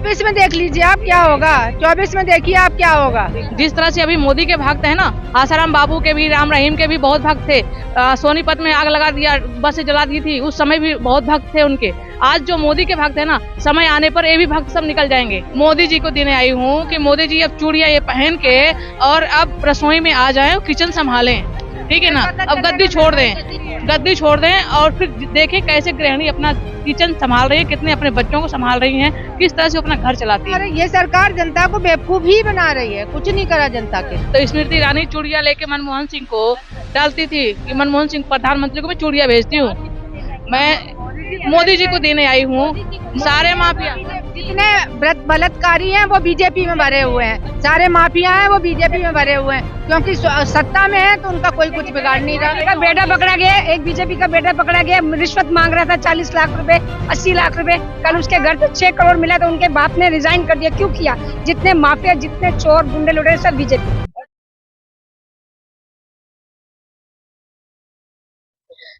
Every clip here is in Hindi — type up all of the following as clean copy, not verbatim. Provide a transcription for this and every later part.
24 में देख लीजिए आप क्या होगा, 24 में देखिए आप क्या होगा। जिस तरह से अभी मोदी के भक्त है ना, आसाराम बाबू के भी, राम रहीम के भी बहुत भक्त थे। सोनीपत में आग लगा दिया, बस जला दी थी, उस समय भी बहुत भक्त थे उनके। आज जो मोदी के भक्त है ना, समय आने पर ये भी भक्त सब निकल जाएंगे। मोदी जी को देने आई हूँ कि मोदी जी अब चूड़ियाँ ये पहन के और अब रसोई में आ जाएं, किचन संभालें, ठीक है ना। अब गद्दी छोड़ दें और फिर देखें कैसे गृहिणी अपना किचन संभाल रही है, कितने अपने बच्चों को संभाल रही हैं, किस तरह से अपना घर चलाती है। अरे ये सरकार जनता को बेवकूफ ही बना रही है, कुछ नहीं करा जनता के। तो स्मृति ईरानी चूड़ियाँ लेके मनमोहन सिंह को डालती थी कि मनमोहन सिंह प्रधानमंत्री को मैं चूड़ियाँ भेजती हूँ। मैं मोदी जी को देने आई हूँ। सारे माफिया जितने बलात्कारी हैं वो बीजेपी में भरे हुए हैं, सारे माफिया हैं वो बीजेपी में भरे हुए हैं, क्योंकि सत्ता में है तो उनका कोई कुछ बिगाड़ नहीं रहा। बेटा पकड़ा गया, एक बीजेपी का बेटा पकड़ा गया, रिश्वत मांग रहा था 40 लाख रुपए, 80 लाख रुपए। कल उसके घर से 6 करोड़ मिला तो उनके बाप ने रिजाइन कर दिया। क्यों किया? जितने माफिया, जितने चोर गुंडे लुटेरे सब बीजेपी।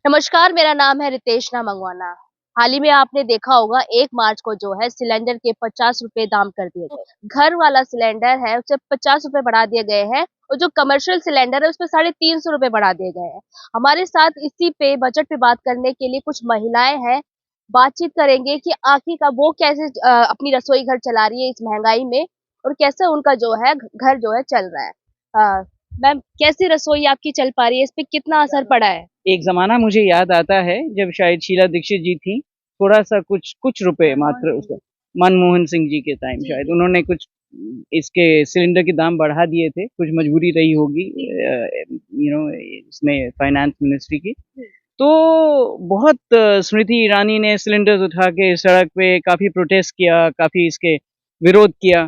नमस्कार, मेरा नाम है रितेशना मंगवाना। हाल ही में आपने देखा होगा 1 मार्च को जो है सिलेंडर के 50 रुपए दाम कर दिए गए। घर वाला सिलेंडर है उसे 50 रुपए बढ़ा दिए गए हैं और जो कमर्शियल सिलेंडर है उस पे 350 रुपए बढ़ा दिए गए हैं। हमारे साथ इसी पे बजट पे बात करने के लिए कुछ महिलाएं हैं। बातचीत करेंगे कि आखिरकार वो कैसे अपनी रसोई घर चला रही है इस महंगाई में और कैसे उनका जो है घर जो है चल रहा है। मैम, कैसी रसोई आपकी चल पा रही है? इस पे कितना असर पड़ा है? एक ज़माना मुझे याद आता है जब शायद शीला दीक्षित जी थी, थोड़ा-सा कुछ रुपए मात्र उसका मनमोहन सिंह जी के टाइम शायद उन्होंने कुछ इसके सिलेंडर के दाम बढ़ा दिए थे, कुछ मजबूरी रही होगी इसमें फाइनेंस मिनिस्ट्री की। तो बहुत स्मृति ईरानी ने सिलेंडर्स उठा के सड़क पे काफ़ी प्रोटेस्ट किया, काफ़ी इसके विरोध किया।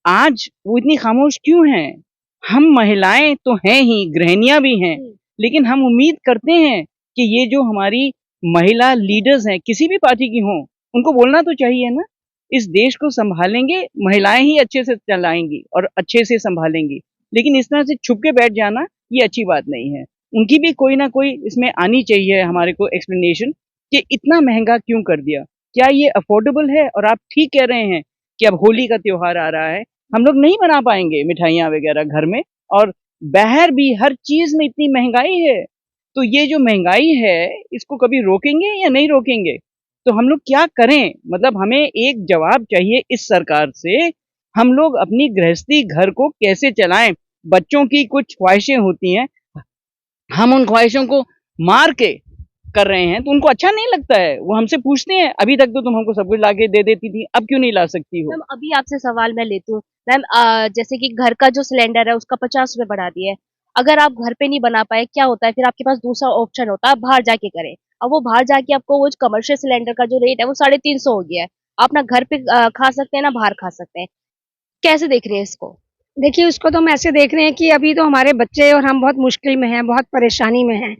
आज वो इतनी खामोश क्यों हैं? हम महिलाएं तो हैं ही, गृहिणियाँ भी हैं, लेकिन हम उम्मीद करते हैं कि ये जो हमारी महिला लीडर्स हैं, किसी भी पार्टी की हों, उनको बोलना तो चाहिए ना। इस देश को संभालेंगे महिलाएं ही अच्छे से चलाएंगी और अच्छे से संभालेंगी, लेकिन इस तरह से छुप के बैठ जाना ये अच्छी बात नहीं है। उनकी भी कोई ना कोई इसमें आनी चाहिए हमारे को एक्सप्लेनेशन कि इतना महंगा क्यों कर दिया, क्या ये अफोर्डेबल है? और आप ठीक कह रहे हैं कि अब होली का त्योहार आ रहा है, हम लोग नहीं बना पाएंगे मिठाइयाँ वगैरह घर में, और बाहर भी हर चीज में इतनी महंगाई है। तो ये जो महंगाई है इसको कभी रोकेंगे या नहीं रोकेंगे? तो हम लोग क्या करें? मतलब हमें एक जवाब चाहिए इस सरकार से। हम लोग अपनी गृहस्थी घर को कैसे चलाएं? बच्चों की कुछ ख्वाहिशें होती हैं, हम उन ख्वाहिशों को मार के कर रहे हैं तो उनको अच्छा नहीं लगता है। वो हमसे पूछते हैं अभी तक तो तुम हमको सब कुछ लाके दे देती थी, अब क्यों नहीं ला सकती हो? मैम, अभी आपसे सवाल मैं लेती हूँ। मैम, जैसे कि घर का जो सिलेंडर है उसका 50 रुपए बढ़ा दिए। अगर आप घर पे नहीं बना पाए, क्या होता है फिर? आपके पास दूसरा ऑप्शन होता है, आप बाहर जाके करें। अब वो बाहर जाके आपको वो कमर्शियल सिलेंडर का जो रेट है वो 350 हो गया है। आप ना घर पे खा सकते हैं ना बाहर खा सकते हैं। कैसे देख रहे हैं इसको? देखिए, उसको तो हम ऐसे देख रहे हैं कि अभी तो हमारे बच्चे और हम बहुत मुश्किल में हैं, बहुत परेशानी में हैं,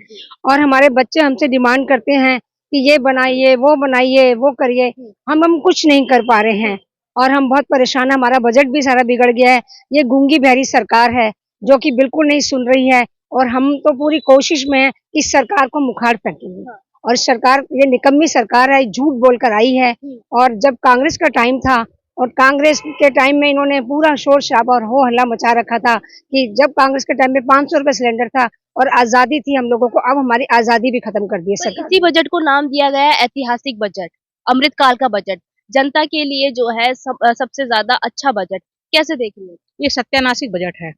और हमारे बच्चे हमसे डिमांड करते हैं कि ये बनाइए, वो करिए। हम कुछ नहीं कर पा रहे हैं और हम बहुत परेशान हैं। हमारा बजट भी सारा बिगड़ गया है। ये गूंगी बहरी सरकार है जो कि बिल्कुल नहीं सुन रही है, और हम तो पूरी कोशिश में हैं इस सरकार को मुखाड़ फेंकेंगे। और सरकार, ये निकम्मी सरकार है, झूठ बोलकर आई है। और जब कांग्रेस का टाइम था और कांग्रेस के टाइम में इन्होंने पूरा शोर शराबा और हो हल्ला मचा रखा था कि जब कांग्रेस के टाइम में 500 रुपए सिलेंडर था और आजादी थी हम लोगों को, अब हमारी आजादी भी खत्म कर दी है सरकार। इसी बजट को नाम दिया गया है ऐतिहासिक बजट, अमृतकाल का बजट, जनता के लिए जो है सबसे ज्यादा अच्छा बजट। कैसे देख रही है? ये सत्यानाशी बजट है,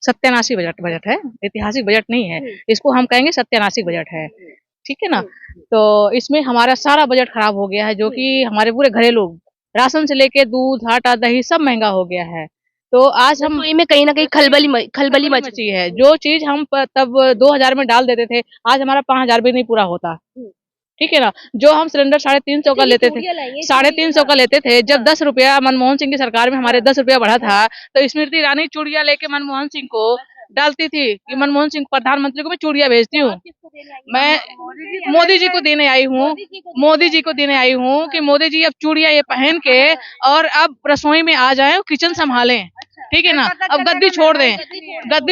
सत्यानाशी बजट है, ऐतिहासिक बजट नहीं है। इसको हम कहेंगे सत्यानाशी बजट है, ठीक है ना। तो इसमें हमारा सारा बजट खराब हो गया है, जो कि हमारे पूरे घरेलू राशन से लेके दूध, आटा, दही सब महंगा हो गया है। तो आज हम में कहीं ना कहीं खलबली मची है। जो चीज हम तब 2000 में डाल देते थे, आज हमारा 5000 भी नहीं पूरा होता, ठीक है ना। जो हम सिलेंडर 350 का लेते थे, 350 का लेते थे, जब 10 रुपया मनमोहन सिंह की सरकार में हमारे 10 रुपया बढ़ा था, तो स्मृति ईरानी चूड़ियाँ लेके मनमोहन सिंह को डालती थी कि मनमोहन सिंह प्रधानमंत्री को मैं चूड़ियाँ भेजती हूँ। मैं मोदी जी को देने आई हूँ, कि मोदी जी अब चूड़ियाँ ये पहन के और अब रसोई में आ जाएं, किचन संभालें, ठीक है ना। अब गद्दी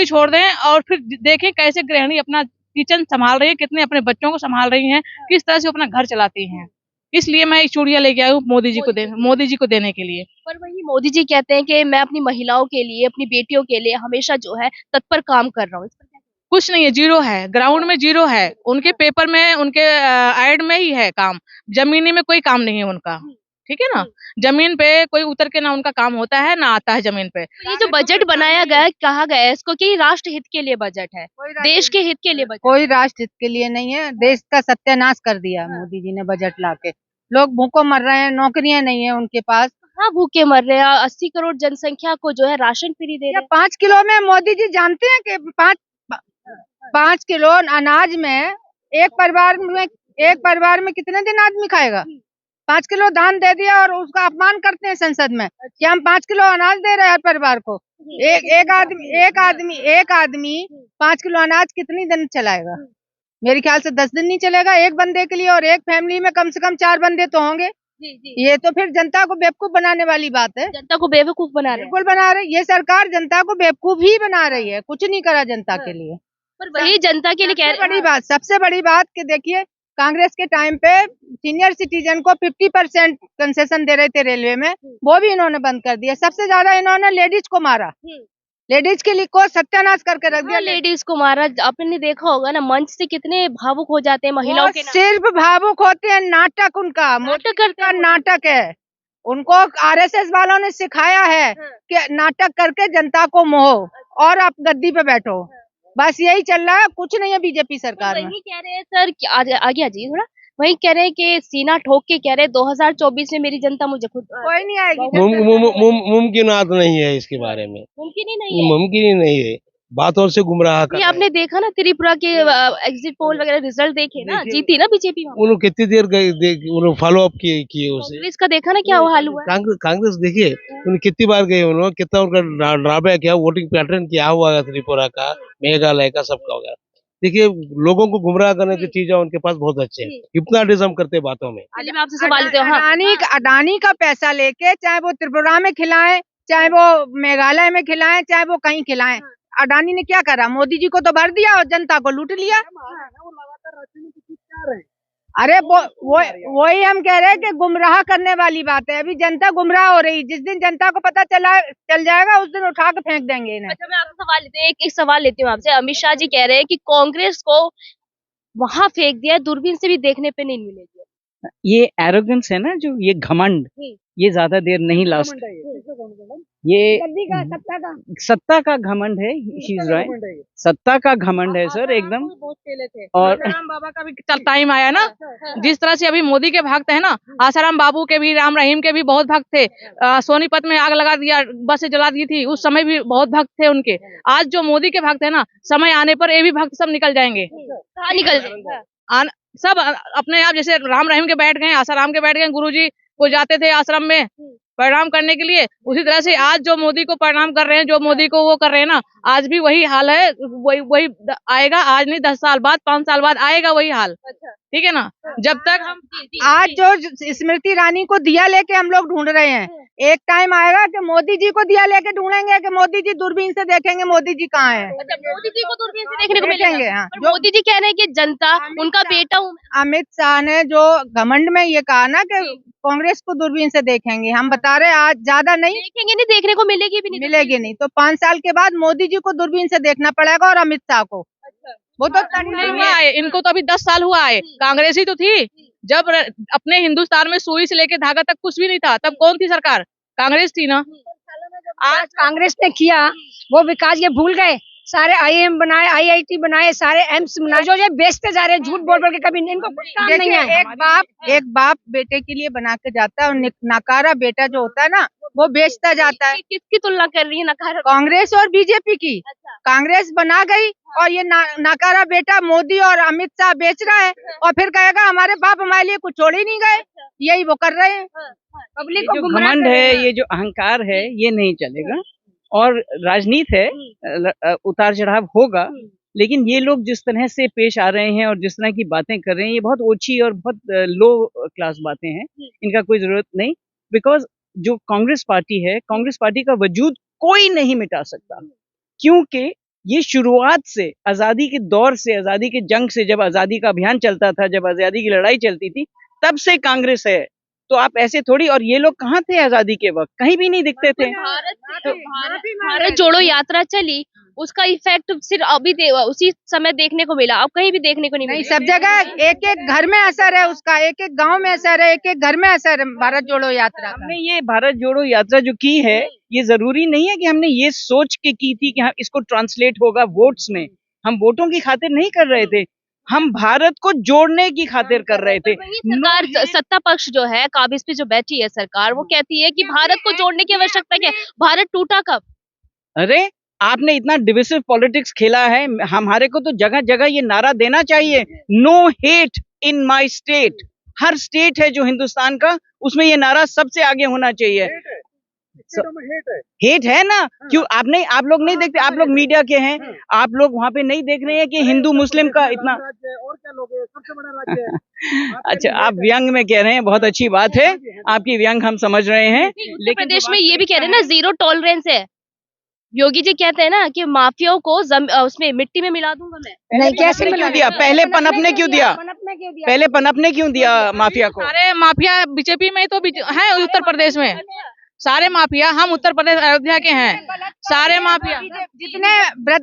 छोड़ दें और फिर देखें कैसे गृहिणी अपना किचन संभाल रही है, कितने अपने बच्चों को संभाल रही हैं, किस तरह से अपना घर चलाती हैं, इसलिए मैं चूड़ियां लेके आई हूँ मोदी जी को देने के लिए। पर वही मोदी जी कहते हैं कि मैं अपनी महिलाओं के लिए, अपनी बेटियों के लिए हमेशा जो है तत्पर काम कर रहा हूँ। इस पर क्या कुछ नहीं है, जीरो है, ग्राउंड में जीरो है, उनके पेपर में, उनके एड में ही है काम, जमीनी में कोई काम नहीं है उनका। ठीक है ना, जमीन पे कोई उतर के ना उनका काम होता है ना आता है जमीन पे। तो ये जो बजट बनाया गया है, कहा गया है इसको कि राष्ट्र हित के लिए बजट है, देश के हित के लिए बजट। कोई राष्ट्र हित के लिए नहीं है, देश का सत्यानाश कर दिया मोदी जी ने बजट लाके। लोग भूखों मर रहे हैं, नौकरियां नहीं है उनके पास। हाँ, भूखे मर रहे हैं, 80 करोड़ जनसंख्या को जो है राशन फ्री दे रहे हैं। 5 किलो में मोदी जी जानते हैं कि 5 किलो अनाज में एक परिवार में कितने दिन आदमी खाएगा? 5 किलो धान दे दिया और उसका अपमान करते हैं संसद में कि हम 5 किलो अनाज दे रहे हैं हर परिवार को। एक आदमी 5 किलो अनाज कितनी दिन चलाएगा? मेरे ख्याल से 10 दिन नहीं चलेगा एक बंदे के लिए, और एक फैमिली में कम से कम 4 बंदे तो होंगे। ये तो फिर जनता को बेवकूफ बनाने वाली बात है। जनता को बेवकूफ बना रहे हैं। बिल्कुल बना रही, ये सरकार जनता को बेवकूफ ही बना रही है, कुछ नहीं करा जनता के लिए। पर वही जनता के लिए कह रहे हैं। सबसे बड़ी बात कि देखिए, कांग्रेस के टाइम पे सीनियर सिटीजन को 50% कंसेशन दे रहे थे रेलवे में, वो भी इन्होंने बंद कर दिया। सबसे ज्यादा इन्होंने लेडीज को मारा, लेडीज के लिए को सत्यानाश करके रख दिया। लेडीज को मारा, आपने देखा होगा ना, मंच से कितने भावुक हो जाते हैं महिलाओं के नाम। सिर्फ भावुक होते हैं, नाटक उनका, नाटक करते हैं, नाटक है। उनको आरएसएस वालों ने सिखाया है कि नाटक करके जनता को मोहो और आप गद्दी पे बैठो, बस यही चल रहा है, कुछ नहीं है बीजेपी सरकार में। वही कह रहे हैं सर, आगे आ जाइए थोड़ा। वही कह रहे हैं कि सीना ठोक के कह रहे हैं 2024 में मेरी जनता मुझे खुद कोई नहीं आएगी। मुमकिनात नहीं है इसके बारे में, मुमकिन ही नहीं है। मुमकिन ही नहीं है, बातों से गुमराह कर ये आपने देखा ना त्रिपुरा के एग्जिट पोल वगैरह रिजल्ट देखे ना, जीती ना बीजेपी। उन्होंने कितनी देर उन्होंने फॉलो अप किए उसे। कांग्रेस का देखा ना क्या हाल हुआ। कांग्रेस देखिए उन्हें कितनी बार गए, उन्होंने कितना उनका ड्राबैक किया, वोटिंग पैटर्न क्या हुआ त्रिपुरा का, मेघालय का, सबका वगैरह। देखिए, लोगों को गुमराह करने की चीजें उनके पास बहुत अच्छे हैं, हिप्नोटिज्म करते बातों में। चलिए मैं आपसे सवाल लेती हूँ। हाँ। अडानी का पैसा लेके, चाहे वो त्रिपुरा में खिलाएं, चाहे वो मेघालय में खिलाएं, चाहे वो कहीं खिलाएं, अडानी ने क्या करा? मोदी जी को तो भर दिया और जनता को लूट लिया। अरे वही हम कह रहे हैं कि गुमराह करने वाली बात है। अभी जनता गुमराह हो रही, जिस दिन जनता को पता चल जाएगा उस दिन उठा के फेंक देंगे इन्हें। अच्छा, मैं आपसे सवाल लेती हूँ, एक सवाल लेती हूँ आपसे। अमित शाह जी कह रहे हैं कि कांग्रेस को वहां फेंक दिया, दूरबीन से भी देखने पे नहीं मिलेगी। ये एरोगेंस है ना, जो ये घमंड, ये ज्यादा देर नहीं लास्ट। ये सत्ता का घमंड है, सत्ता का घमंड है सर, एकदम। और आसाराम बाबा का भी टाइम आया ना, जिस तरह से अभी मोदी के भक्त है ना, आसाराम बाबू के भी, राम रहीम के भी बहुत भक्त थे। सोनीपत में आग लगा दिया, बस जला दी थी, उस समय भी बहुत भक्त थे उनके। आज जो मोदी के भक्त है ना, समय आने पर ये भी भक्त सब निकल जाएंगे। कहाँ निकल जाएंगे? सब अपने आप, जैसे राम रहीम के बैठ गए, आसाराम के बैठ गए, गुरुजी को जाते थे आश्रम में प्रणाम करने के लिए, उसी तरह से आज जो मोदी को प्रणाम कर रहे हैं, जो मोदी को वो कर रहे हैं ना, आज भी वही हाल है। वही आएगा, आज नहीं 10 साल बाद, 5 साल बाद आएगा वही हाल। ठीक है ना, जब तक हम आज जो स्मृति ईरानी को दिया लेके हम लोग ढूंढ रहे हैं, एक टाइम आएगा कि मोदी जी को दिया लेके ढूंढेंगे कि मोदी जी दूरबीन से देखेंगे मोदी जी कहाँ है। अच्छा, मोदी जी को दूरबीन से देखने को मिलेंगे। हाँ, पर मोदी जी कह रहे हैं कि जनता उनका बेटा हूँ। अमित शाह ने जो घमंड में ये कहा ना कि कांग्रेस को दूरबीन से देखेंगे, हम बता रहे आज ज्यादा नहीं देखेंगे, नहीं देखने को मिलेगी भी नहीं, मिलेगी नहीं। तो 5 साल के बाद मोदी जी को दूरबीन से देखना पड़ेगा और अमित शाह को। वो तो नहीं हुआ है, इनको तो अभी 10 साल हुआ है। कांग्रेस ही तो थी जब अपने हिंदुस्तान में सुई से लेके धागा तक कुछ भी नहीं था, तब कौन थी सरकार? कांग्रेस थी ना। आज कांग्रेस ने किया वो विकास ये भूल गए। सारे आईएम बनाए, आईआईटी बनाए, सारे एम्स बनाए, जो ये बेचते जा रहे हैं झूठ बोल बोल के, कभी इनको कुछ काम नहीं है। एक बाप बेटे के लिए बना के जाता है, और नकारा बेटा जो होता है ना, वो बेचता जाता है। किसकी तुलना कर रही है नकारा? कांग्रेस और बीजेपी की। कांग्रेस बना गई और ये नकारा बेटा मोदी और अमित शाह बेच रहा है, और फिर कहेगा हमारे बाप हमारे लिए कुछ छोड़ ही नहीं गए। यही वो कर रहे हैं। पब्लिक को घमंड है, ये जो अहंकार है, ये नहीं चलेगा। और राजनीति है, उतार चढ़ाव होगा, लेकिन ये लोग जिस तरह से पेश आ रहे हैं और जिस तरह की बातें कर रहे हैं, ये बहुत ओछी और बहुत लो क्लास बातें हैं। इनका कोई जरूरत नहीं, बिकॉज जो कांग्रेस पार्टी है, कांग्रेस पार्टी का वजूद कोई नहीं मिटा सकता, क्योंकि ये शुरुआत से, आजादी के दौर से, आजादी के जंग से, जब आजादी का अभियान चलता था, जब आजादी की लड़ाई चलती थी, तब से कांग्रेस है। तो आप ऐसे थोड़ी, और ये लोग कहाँ थे आजादी के वक्त? कहीं भी नहीं दिखते थे। भारत जोड़ो यात्रा चली, उसका इफेक्ट सिर्फ उसी समय देखने को मिला, अब कहीं भी देखने को नहीं नहीं, मिला। सब जगह एक एक घर में असर है उसका, एक एक गांव में असर है, एक एक घर में असर है भारत जोड़ो यात्रा का। हमने ये भारत जोड़ो यात्रा जो की है, ये जरूरी नहीं है कि हमने ये सोच के की थी कि हाँ इसको ट्रांसलेट होगा वोट्स में। हम वोटों की खातिर नहीं कर रहे थे, हम भारत को जोड़ने की खातिर कर रहे थे। वही सरकार, सत्ता पक्ष जो है, काबिज पे जो बैठी है सरकार, वो कहती है कि भारत को जोड़ने की आवश्यकता क्या है, भारत टूटा कब? अरे आपने इतना डिविसिव पॉलिटिक्स खेला है, हमारे को तो जगह जगह ये नारा देना चाहिए, no hate in my state. हर स्टेट है जो हिंदुस्तान का, उसमें ये नारा सबसे आगे होना चाहिए। हेट है ना, क्यों आप लोग नहीं देखते? आप लोग मीडिया के हैं, आप लोग वहाँ पे नहीं देख रहे हैं कि हिंदू मुस्लिम का इतना और क्या लोग है, सबसे बड़ा राज्य है। अच्छा, आप व्यंग में कह रहे हैं, बहुत अच्छी बात है, आपकी व्यंग हम समझ रहे हैं। उत्तर प्रदेश में ये भी कह रहे हैं ना, जीरो टॉलरेंस है। योगी जी कहते हैं ना कि माफियाओं को उसमें मिट्टी में मिला दूंगा मैं। नहीं, कैसे क्यों दिया? पहले पनपने क्यों दिया? पहले पनपने क्यों दिया माफिया को? सारे माफिया बीजेपी में तो है उत्तर प्रदेश में, सारे माफिया, हम उत्तर प्रदेश अयोध्या के हैं, सारे माफिया जितने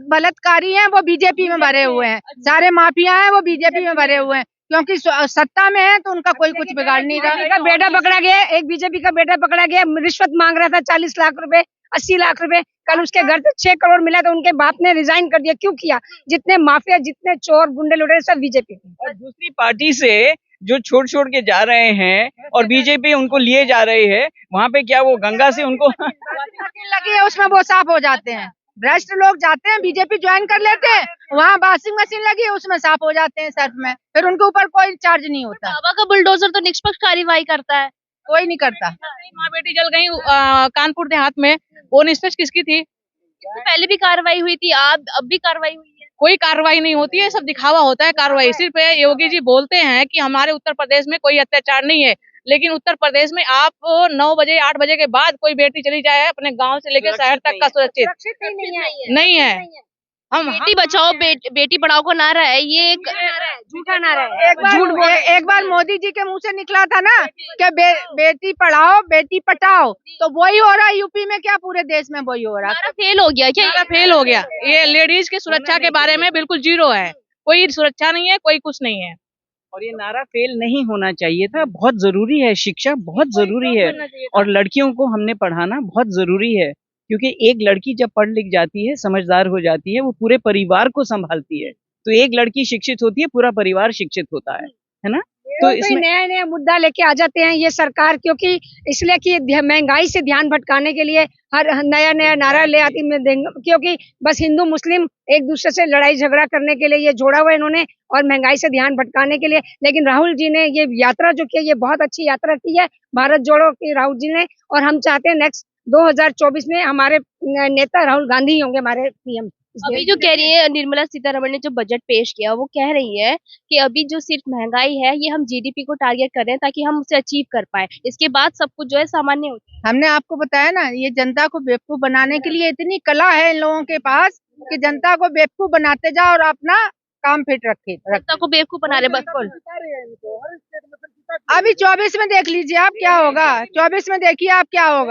बलात्कारी हैं वो बीजेपी में भरे हुए हैं, सारे माफिया हैं वो बीजेपी में भरे हुए हैं, क्योंकि सत्ता में है तो उनका कोई कुछ बिगाड़ नहीं रहा। बेटा पकड़ा गया, एक बीजेपी का बेटा पकड़ा गया, रिश्वत मांग रहा था 40 लाख रुपए, 80 लाख रुपए। कल उसके घर से 6 करोड़ मिला तो उनके बाप ने रिजाइन कर दिया। क्यों किया? जितने माफिया, जितने चोर गुंडे लुटेरे सब बीजेपी के। और दूसरी पार्टी से जो छोड़ के जा रहे हैं और बीजेपी उनको लिए जा रही है, वहाँ पे क्या वो गंगा से उनको लगी है उसमें वो साफ हो जाते हैं। भ्रष्ट लोग जाते हैं बीजेपी ज्वाइन कर लेते हैं, वहाँ वॉशिंग मशीन लगी है उसमें साफ हो जाते हैं सर्फ में, फिर उनके ऊपर कोई चार्ज नहीं होता। बाबा का बुलडोजर तो निष्पक्ष कार्रवाई करता है, कोई नहीं करता। माँ बेटी जल गई कानपुर देहात में, वो निष्पक्ष किसकी थी? तो पहले भी कार्रवाई हुई थी, अब भी कार्रवाई हुई है। कोई कार्रवाई नहीं होती है, सब दिखावा होता है। कार्रवाई सिर्फ योगी जी बोलते हैं कि हमारे उत्तर प्रदेश में कोई अत्याचार नहीं है, लेकिन उत्तर प्रदेश में आप 9 बजे 8 बजे के बाद कोई बेटी चली जाए अपने गांव से लेकर शहर तक का सुरक्षित नहीं है। हम बेटी बचाओ बेटी पढ़ाओ को नारा है, ये एक झूठा नारा है। एक बार मोदी जी के मुंह से निकला था ना कि बेटी पढ़ाओ बेटी पटाओ, तो वही हो रहा है यूपी में, क्या पूरे देश में वही हो रहा है। नारा फेल हो गया क्या? नारा फेल हो गया। ये लेडीज की सुरक्षा के बारे में बिल्कुल जीरो है, कोई सुरक्षा नहीं है, कोई कुछ नहीं है। और ये नारा फेल नहीं होना चाहिए था। बहुत जरूरी है, शिक्षा बहुत जरूरी है, और लड़कियों को हमने पढ़ाना बहुत जरूरी है, क्योंकि एक लड़की जब पढ़ लिख जाती है, समझदार हो जाती है, वो पूरे परिवार को संभालती है। तो एक लड़की शिक्षित होती है, पूरा परिवार शिक्षित होता है ना? तो इसमें नया मुद्दा लेके आ जाते हैं ये सरकार, क्योंकि इसलिए कि महंगाई से ध्यान भटकाने के लिए हर नया नारा ले आती है, क्योंकि बस हिंदू मुस्लिम एक दूसरे से लड़ाई झगड़ा करने के लिए ये जोड़ा हुआ इन्होंने, और महंगाई से ध्यान भटकाने के लिए। लेकिन राहुल जी ने ये यात्रा जो की है, ये बहुत अच्छी यात्रा की है भारत जोड़ो की राहुल जी ने, और हम चाहते हैं नेक्स्ट 2024 में हमारे नेता राहुल गांधी ही होंगे हमारे पीएम। अभी जो कह रही है निर्मला सीतारमण ने जो बजट पेश किया, वो कह रही है कि अभी जो सिर्फ महंगाई है, ये हम जीडीपी को टारगेट कर रहे हैं ताकि हम उसे अचीव कर पाए, इसके बाद सब कुछ जो है सामान्य होता है। हमने आपको बताया ना, ये जनता को बेवकूफ बनाने के लिए इतनी कला है इन लोगों के पास कि जनता को बेवकूफ बनाते जाओ और अपना काम फिट रखे। जनता को बेवकूफ बना रहे बिल्कुल। अभी 24 में देख लीजिए आप क्या होगा, 24 में देखिए आप क्या होगा।